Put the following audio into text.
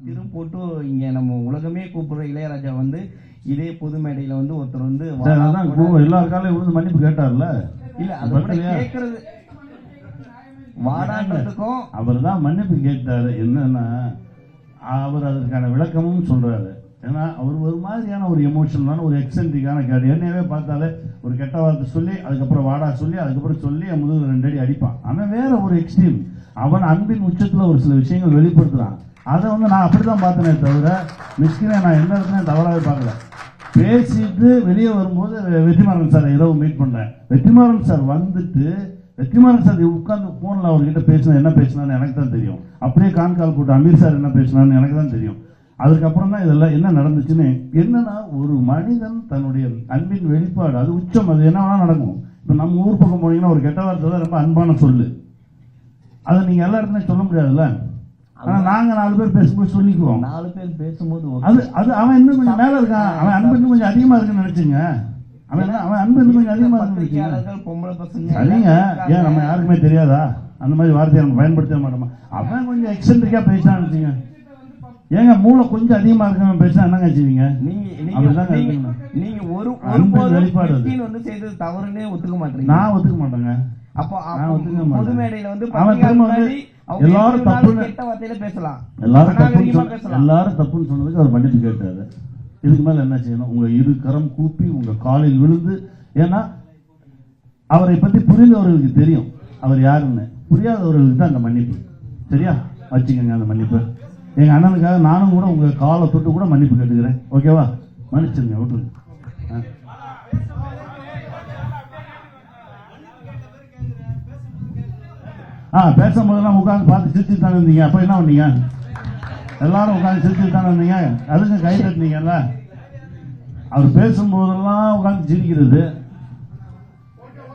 திரும் போட்டு இங்க நம்ம உலகமே கூப்பிடுற இளையராஜா வந்து இதே பொது மேடையில வந்து ஒருத்தர் வந்து எல்லா காலையும் விழுந்து மன்னிப்பு கேட்டார்ல. இல்ல அது கேட்கறது வாடான்றதுக்கும் அவர் தான் மன்னிப்பு கேட்டாரு. என்னன்னா அவர் அதற்கான விளக்கமும் சொல்றாரு. ஏன்னா அவர் ஒரு மாதிரியான ஒரு எமோஷனலான ஒரு எக்ஸென்ட்ரிக்கான கேட்டு என்னவே பார்த்தாலே ஒரு கெட்ட வார்த்தை சொல்லி அதுக்கப்புறம் வாடா சொல்லி அதுக்கப்புறம் சொல்லி முதுகு 2 அடி அடிப்பான். அவன் வேற ஒரு எக்ஸ்ட்ரீம். அவன் அன்பின் உச்சத்துல ஒரு சில விஷயங்கள் வெளிப்படுத்துறான். அதை வந்து நான் அப்படிதான் பார்த்தேனே தவிர மிஸ்கினை நான் எந்த இடத்துலையும் தவறாகவே பார்க்கல. பேசிட்டு வெளியே வரும்போது வெற்றிமாறன் சார் இரவு மீட் பண்றேன். வெற்றிமாறன் சார் வந்துட்டு வெற்றிமாறன் சார் உட்கார்ந்து போன்ல அவர்கிட்ட பேசினா என்ன பேசினான்னு எனக்கு தான் தெரியும். அப்படியே கான்கால் போட்டு அமீர் சார் என்ன பேசினான்னு எனக்கு தான் தெரியும். அதுக்கப்புறம் தான் இதெல்லாம் என்ன நடந்துச்சுன்னு. என்னன்னா ஒரு மனிதன் தன்னுடைய அன்பின் வெளிப்பாடு அது உச்சம். அது என்ன வேணா நடக்கும். இப்போ நம்ம ஊர் பக்கம் போனீங்கன்னா ஒரு கெட்ட வார்த்தை தான் ரொம்ப அன்பான சொல்லு. அதை நீங்க எல்லா இடத்துலையும் சொல்ல முடியாதுல்ல. ஆனா நாங்க 4 பேர் பேசும்போது சொல்லிக்குவோம். 4 பேர் பேசும்போது அது அது அவன் இன்னும் கொஞ்சம் மேல இருக்கான். அவன் அன்பு இன்னும் கொஞ்சம் அதிகமா இருக்குன்னு நினைச்சுங்க. அவன் அன்பு இன்னும் கொஞ்சம் அதிகமா இருக்கு. பொம்பளை பசங்க சரிங்க. ஏன் நம்ம யாருக்குமே தெரியாதா அந்த மாதிரி வார்த்தையை நம்ம பயன்படுத்த மாட்டோமா? அவன் கொஞ்சம் எக்ஸென்ட்ரிக்கா பேசினான்னு வச்சுங்க. ஏங்க மூளை கொஞ்சம் அதிகமா இருக்கவன் பேசினா என்னங்க வச்சுவீங்க? நீங்க ஒரு வெளிப்பாடு வந்து செய்தது தவறுனே ஒத்துக்க மாட்டீங்க. நான் ஒத்துக்க மாட்டேங்க. அப்போ பொது மேடையில வந்து எல்லாரும் தப்புன்னு கெட்ட வார்த்தையில பேசலாம். எல்லாரும் தப்புன்னு சொன்னதுக்கு அவர் மன்னிப்பு கேட்டாரு. இதுக்கு மேல என்ன செய்யணும்? உங்க 2 கரம் கூப்பி உங்க காலில் விழுந்து. ஏன்னா அவரை பத்தி புரிந்தவர்களுக்கு தெரியும் அவர் யாருன்னு. புரியாதவர்களுக்கு தான் அந்த மன்னிப்பு. சரியா வச்சுக்கோங்க அந்த மன்னிப்பு. எங்க அண்ணனுக்காக நானும் கூட உங்க காலை தொட்டு கூட மன்னிப்பு கேட்டுக்கிறேன். ஓகேவா? மன்னிச்சிருங்க, விட்டுருங்க. பேசும்போதெல்லாம் உட்காந்து பார்த்து சிரிச்சுட்டு தானே இருந்தீங்க. அப்ப என்ன பண்ணீங்க? எல்லாரும் உட்காந்து சிரிச்சுட்டு தானே இருந்தீங்க. அதுக்கு கை தட்டினீங்கல்ல. அவர் பேசும்போதெல்லாம் உட்காந்து சிரிக்கிறது